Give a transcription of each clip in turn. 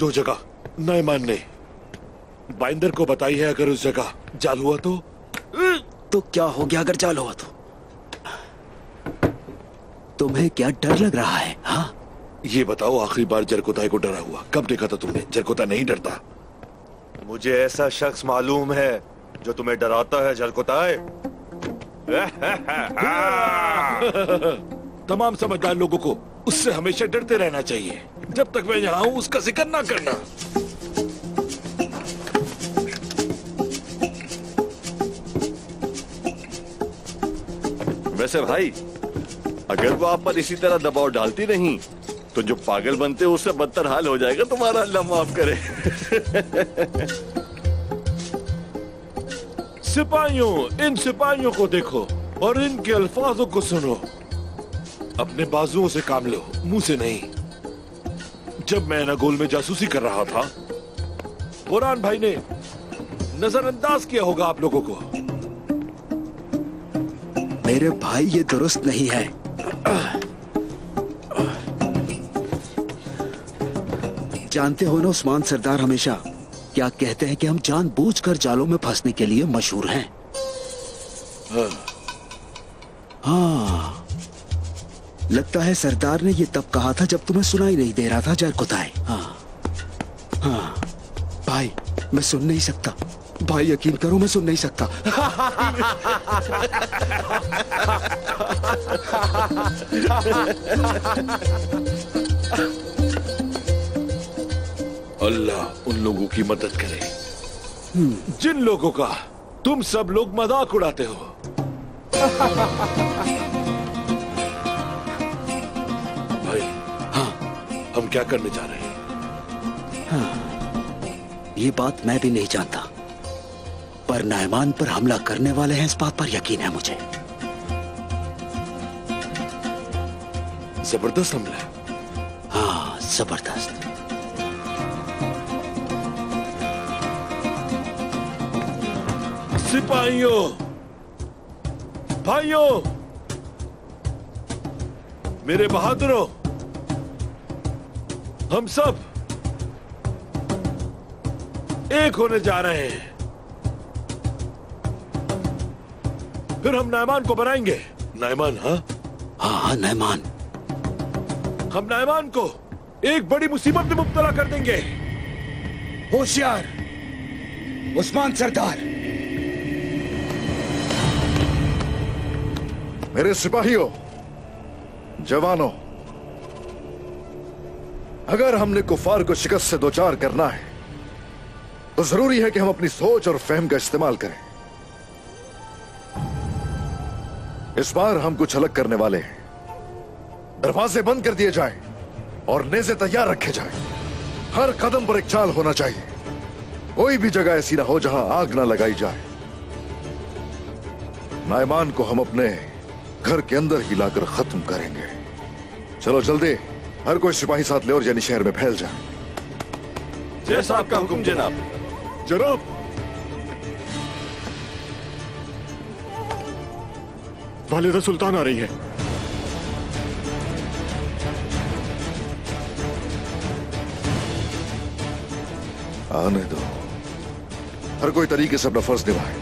जो जगह नयमान ने बाइंदर को बताई है, अगर उस जगह जाल हुआ तो क्या हो गया अगर जाल हुआ तो? तुम्हें क्या डर लग रहा है? हाँ, ये बताओ, आखिरी बार जरकोताई को डरा हुआ कब देखा था तुमने? जरकोता नहीं डरता। मुझे ऐसा शख्स मालूम है जो तुम्हें डराता है जरकोताई। तमाम समझदार लोगों को उससे हमेशा डरते रहना चाहिए। जब तक मैं यहाँ हूँ उसका जिक्र ना करना। वैसे भाई, अगर वो आप पर इसी तरह दबाव डालती नहीं तो जो पागल बनते हो उससे बदतर हाल हो जाएगा तुम्हारा। अल्लाह माफ करे। सिपाहियों, इन सिपाहियों को देखो और इनके अल्फाजों को सुनो। अपने बाजुओं से काम लो, मुंह से नहीं। जब मैं नागोल में जासूसी कर रहा था, बुरहान भाई ने नजरअंदाज किया होगा आप लोगों को। मेरे भाई, ये दुरुस्त नहीं है। जानते हो ना, उस्मान सरदार हमेशा क्या कहते हैं कि हम जानबूझकर जालों में फंसने के लिए मशहूर हैं। हाँ, लगता है सरदार ने ये तब कहा था जब तुम्हें सुनाई नहीं दे रहा था जरकोताई। हाँ हाँ भाई, मैं सुन नहीं सकता। भाई यकीन करो, मैं सुन नहीं सकता। अल्लाह उन लोगों की मदद करे जिन लोगों का तुम सब लोग मजाक उड़ाते हो। भाई, हाँ, हम क्या करने जा रहे हैं? हाँ, ये बात मैं भी नहीं जानता, पर नयमान पर हमला करने वाले हैं, इस बात पर यकीन है मुझे। जबरदस्त हमला। हाँ, जबरदस्त। सिपाहियों, भाइयों, मेरे बहादुरों, हम सब एक होने जा रहे हैं। फिर हम नयमान को बनाएंगे। नयमान? हाँ हाँ, नयमान। हम नयमान को एक बड़ी मुसीबत में मुब्तला कर देंगे। होशियार उस्मान सरदार। मेरे सिपाहियों, जवानों, अगर हमने कुफार को शिकस्त से दोचार करना है तो जरूरी है कि हम अपनी सोच और फहम का इस्तेमाल करें। इस बार हम कुछ अलग करने वाले हैं। दरवाजे बंद कर दिए जाएं और नेज़े तैयार रखे जाएं। हर कदम पर एक चाल होना चाहिए। कोई भी जगह ऐसी ना हो जहां आग ना लगाई जाए। नायमान को हम अपने घर के अंदर ही लाकर खत्म करेंगे। चलो जल्दी, हर कोई सिपाही साथ ले और यानी शहर में फैल जाए। जैसा आपका हुक्म जनाब। जनाब। वालिदा सुल्तान आ रही है। आने दो, हर कोई तरीके से अपना फर्ज निभाए।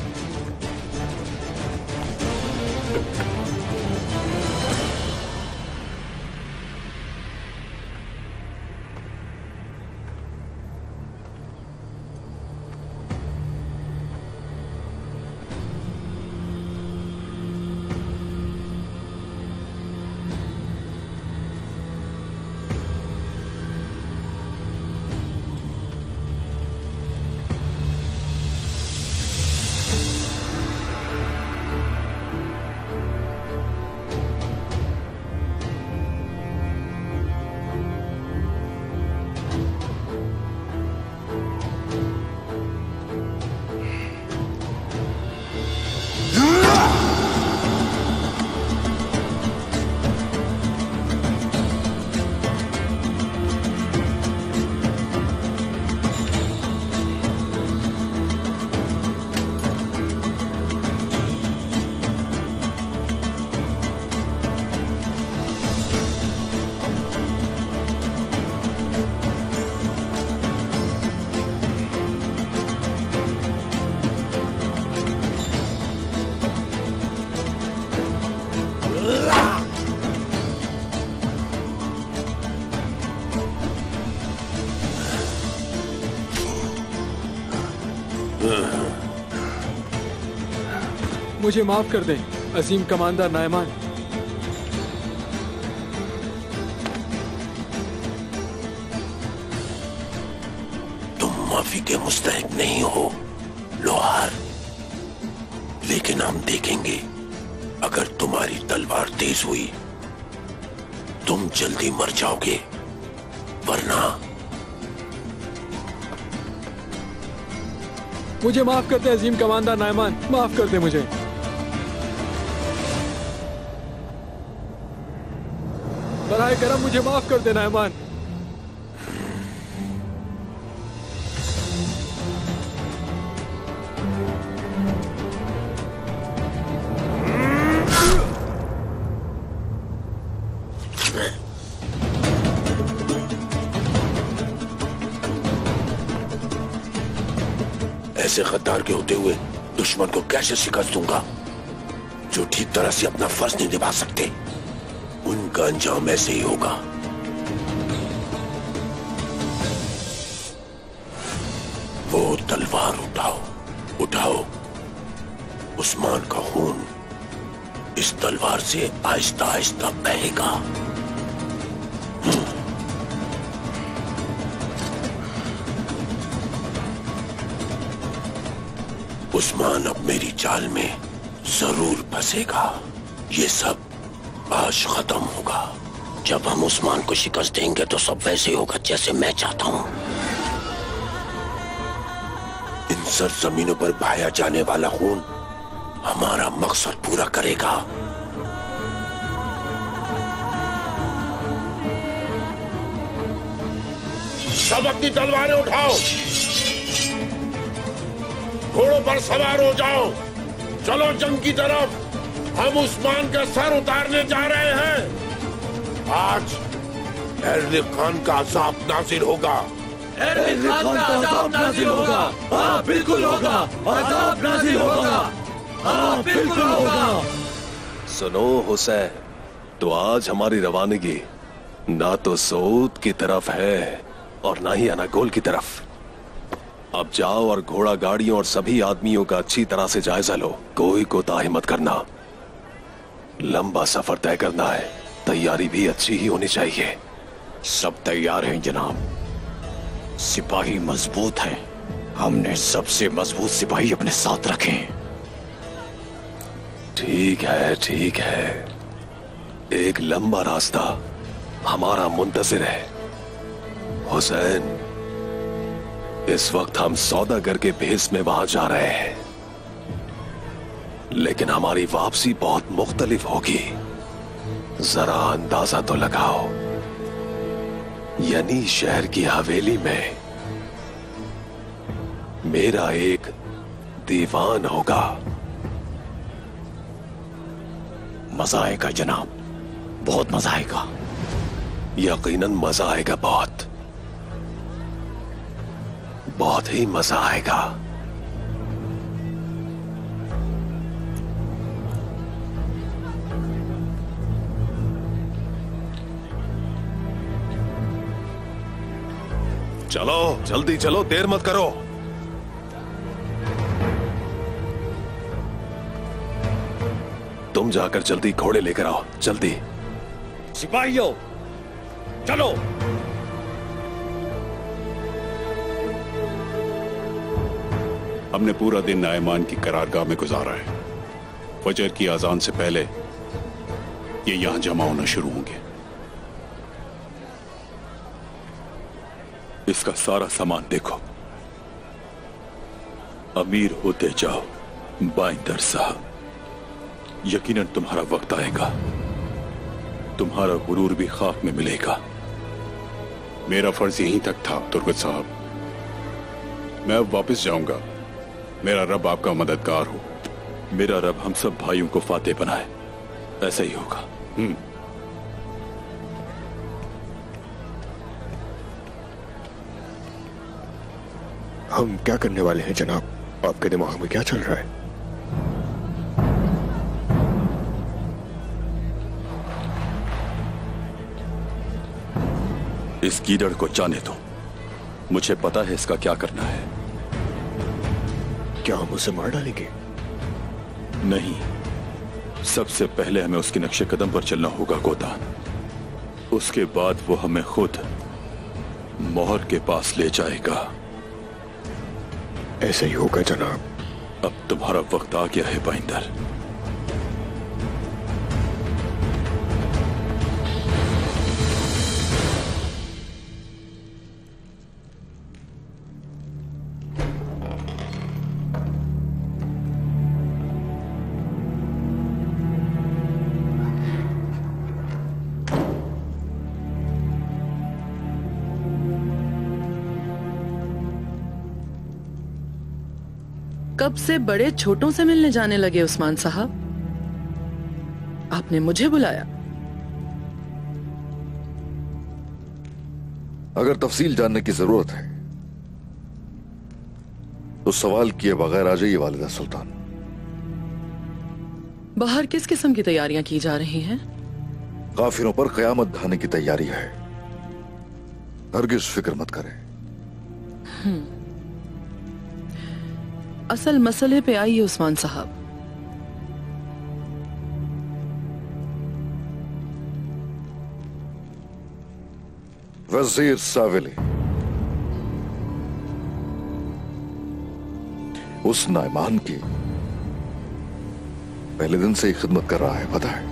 मुझे माफ कर दें अजीम कमांडर नायमान। तुम माफी के मुस्तहिक नहीं हो लोहार, लेकिन हम देखेंगे अगर तुम्हारी तलवार तेज हुई तुम जल्दी मर जाओगे, वरना। मुझे माफ कर दे अजीम कमांडर नायमान, माफ कर दे मुझे। बराए करम मुझे माफ कर दे नायमान। ऐसे गद्दार के होते हुए दुश्मन को कैसे शिकस्त दूंगा जो ठीक तरह से अपना फर्ज नहीं निभा सकते। उनका अंजाम ऐसे ही होगा। वो तलवार उठाओ, उठाओ। उस्मान का खून इस तलवार से आहिस्ता आहिस्ता बहेगा। उस्मान अब मेरी चाल में जरूर फंसेगा। ये सब आज खत्म होगा। जब हम उस्मान को शिकस्त देंगे तो सब वैसे होगा जैसे मैं चाहता हूं। इन सरजमीनों पर बहाया जाने वाला खून हमारा मकसद पूरा करेगा। सब अपनी तलवारें उठाओ, घोड़ों पर सवार हो जाओ, चलो जंग की तरफ। हम उस्मान का सर उतारने जा रहे हैं। आज एरलिक खान का अज़ाब नाज़िल होगा। एरलिक खान का अज़ाब नाज़िल होगा। हाँ बिल्कुल होगा, अज़ाब नाज़िल होगा। हाँ बिल्कुल होगा। सुनो हुसैन, तो आज हमारी रवानगी ना तो सऊद की तरफ है और ना ही अनागोल की तरफ। अब जाओ और घोड़ा गाड़ियों और सभी आदमियों का अच्छी तरह से जायजा लो। कोई कोताही मत करना। लंबा सफर तय करना है, तैयारी भी अच्छी ही होनी चाहिए। सब तैयार हैं जनाब। सिपाही मजबूत हैं। हमने सबसे मजबूत सिपाही अपने साथ रखे हैं। ठीक है, ठीक है। एक लंबा रास्ता हमारा मुंतजिर है। हुसैन, इस वक्त हम सौदागर के भेस में वहां जा रहे हैं, लेकिन हमारी वापसी बहुत मुख्तलिफ होगी। जरा अंदाजा तो लगाओ। यानी शहर की हवेली में मेरा एक दीवान होगा। मजा आएगा जनाब, बहुत मजा आएगा। यकीनन मजा आएगा, बहुत बहुत ही मजा आएगा। चलो जल्दी चलो, देर मत करो। तुम जाकर जल्दी घोड़े लेकर आओ, जल्दी। सिपाहियों चलो। हमने पूरा दिन नायमान की करारगाह में गुजारा है। फजर की अजान से पहले ये यहां जमा होना शुरू होंगे। इसका सारा सामान देखो। अमीर होते जाओ बाइंदर साहब। यकीनन तुम्हारा वक्त आएगा, तुम्हारा गुरूर भी खाक में मिलेगा। मेरा फर्ज यहीं तक था तुर्गत साहब। मैं अब वापस जाऊंगा। मेरा रब आपका मददगार हो। मेरा रब हम सब भाइयों को फातेह बनाए, ऐसा ही होगा। हम क्या करने वाले हैं जनाब? आपके दिमाग में क्या चल रहा है? इस कीड़ड़ को जाने दो, मुझे पता है इसका क्या करना है। क्या हम उसे मार डालेंगे? नहीं, सबसे पहले हमें उसके नक्शे कदम पर चलना होगा गोदान। उसके बाद वो हमें खुद मोहर के पास ले जाएगा। ऐसा ही होगा जनाब। अब तुम्हारा वक्त आ गया है बाइंदर। कब से बड़े छोटों से मिलने जाने लगे उस्मान साहब? आपने मुझे बुलाया? अगर तफसील जानने की जरूरत है तो सवाल किए बगैर आ जाइए वालिदा सुल्तान। बाहर किस किस्म की तैयारियां की जा रही हैं? काफिरों पर कयामत ढाने की तैयारी है। हरगिज फिक्र मत करें। असल मसले पे आइए उस्मान साहब। वजीर साविली उस नाइमान की पहले दिन से ही खिदमत कर रहा है, पता है?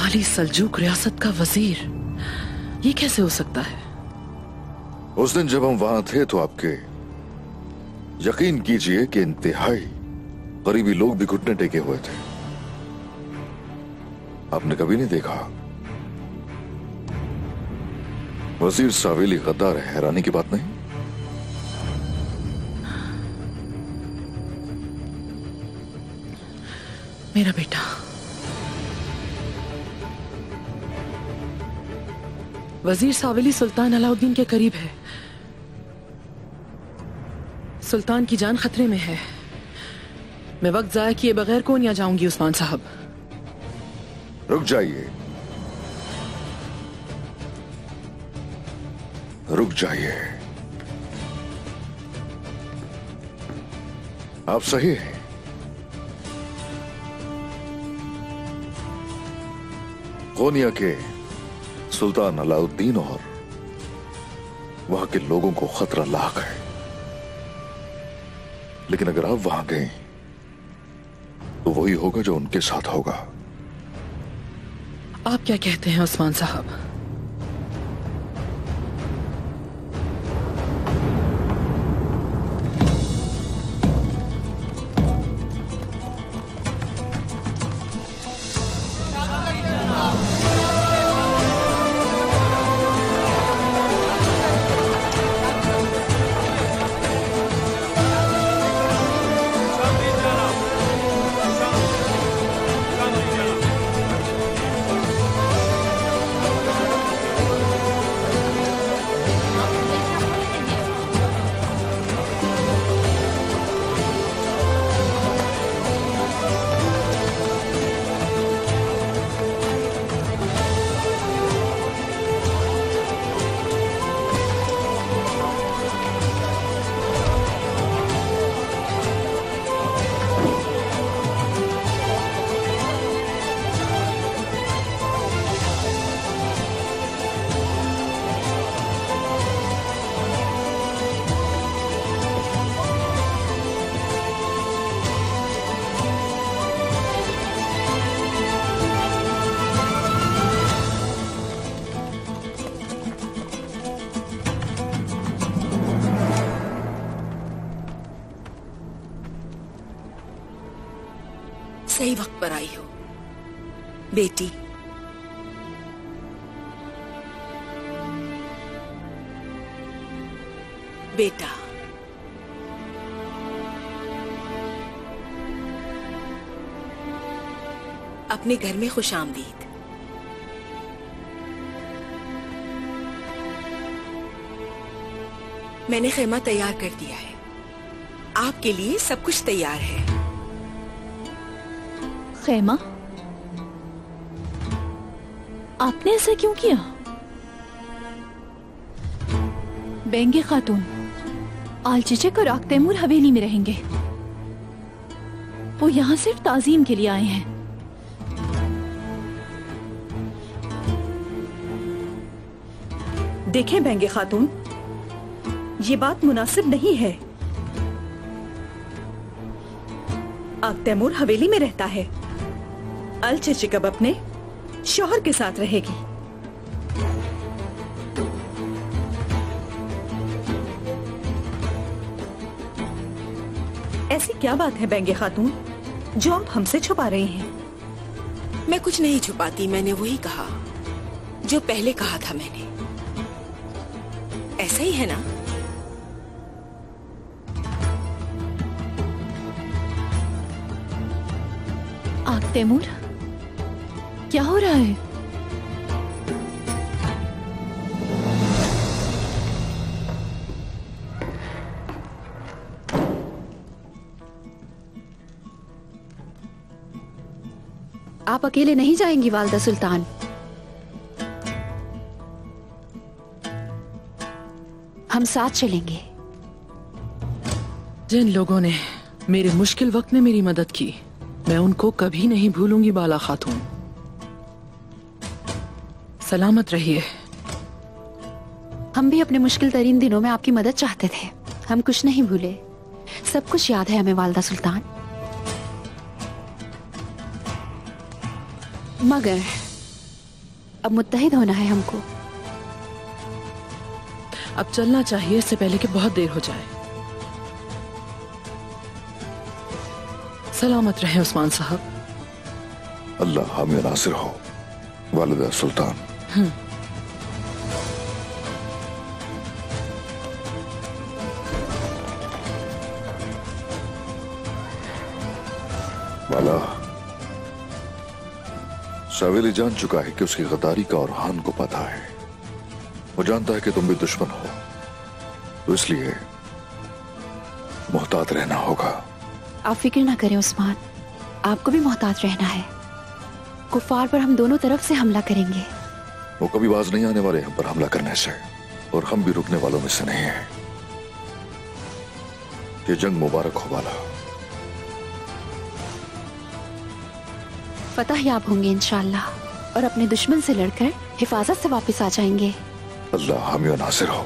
आली सल्जूक रियासत का वजीर, ये कैसे हो सकता है? उस दिन जब हम वहां थे तो आपके यकीन कीजिए कि इंतहाई करीबी लोग भी घुटने टेके हुए थे। आपने कभी नहीं देखा वजीर सावेली गद्दार है, हैरानी की बात नहीं। मेरा बेटा वजीर सावेली सुल्तान अलाउद्दीन के करीब है। सुल्तान की जान खतरे में है। मैं वक्त जाया किए बगैर कौन यहाँ जाऊंगी उस्मान साहब। रुक जाइए, रुक जाइए। आप सही हैं। कोनिया के सुल्तान अलाउद्दीन और वहां के लोगों को खतरा लाक है, लेकिन अगर आप वहां गए तो वही होगा जो उनके साथ होगा। आप क्या कहते हैं उस्मान साहब? सही वक्त पर आई हो बेटी। बेटा, अपने घर में खुशामदीद। मैंने खेमा तैयार कर दिया है, आपके लिए सब कुछ तैयार है। खेमा? आपने ऐसा क्यों किया? बेंगे खातून, आलचचक और आक तैमूर हवेली में रहेंगे। वो यहाँ सिर्फ ताजीम के लिए आए हैं। देखें बेंगे खातून, ये बात मुनासिब नहीं है। आक तैमूर हवेली में रहता है, अलचचक अब अपने शौहर के साथ रहेगी। ऐसी क्या बात है बेंगे खातून जो आप हमसे छुपा रही हैं? मैं कुछ नहीं छुपाती, मैंने वही कहा जो पहले कहा था मैंने। ऐसा ही है ना? आक तैमूर, क्या हो रहा है? आप अकेले नहीं जाएंगी वालदा सुल्तान? हम साथ चलेंगे। जिन लोगों ने मेरे मुश्किल वक्त में मेरी मदद की, मैं उनको कभी नहीं भूलूंगी बाला खातून। सलामत रहिए। हम भी अपने मुश्किल तरीन दिनों में आपकी मदद चाहते थे। हम कुछ नहीं भूले, सब कुछ याद है हमें वालदा सुल्तान। मगर अब मुत्तहिद होना है हमको। अब चलना चाहिए इससे पहले कि बहुत देर हो जाए। सलामत रहे उस्मान साहब। अल्लाह हामी नासिर हो वालिदा सुल्तान। वाला सावेली जान चुका है कि उसकी गद्दारी का और हान को पता है। वो जानता है कि तुम भी दुश्मन हो, तो इसलिए मोहतात रहना होगा। आप फिक्र ना करें उस्मान, आपको भी मोहतात रहना है। कुफार पर हम दोनों तरफ से हमला करेंगे। वो कभी बाज नहीं आने वाले हम पर हमला करने से, और हम भी रुकने वालों में से नहीं है। ये जंग मुबारक हो वाला। फतह याब होंगे इंशाअल्लाह, और अपने दुश्मन से लड़कर हिफाजत से वापस आ जाएंगे। अल्लाह हामी नासिर हो।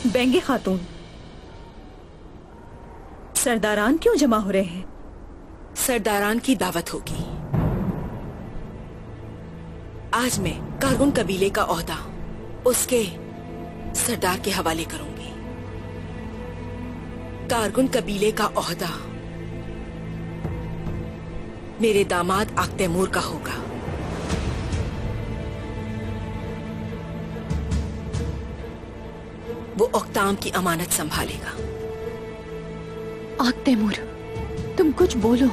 बेंगे खातून, सरदारान क्यों जमा हो रहे हैं? सरदारान की दावत होगी। आज मैं कारगुन कबीले का ओहदा उसके सरदार के हवाले करूंगी। कारगुन कबीले का ओहदा मेरे दामाद आक तैमूर का होगा। वो ओक्ताम की अमानत संभालेगा। आक तैमूर, तुम कुछ बोलो।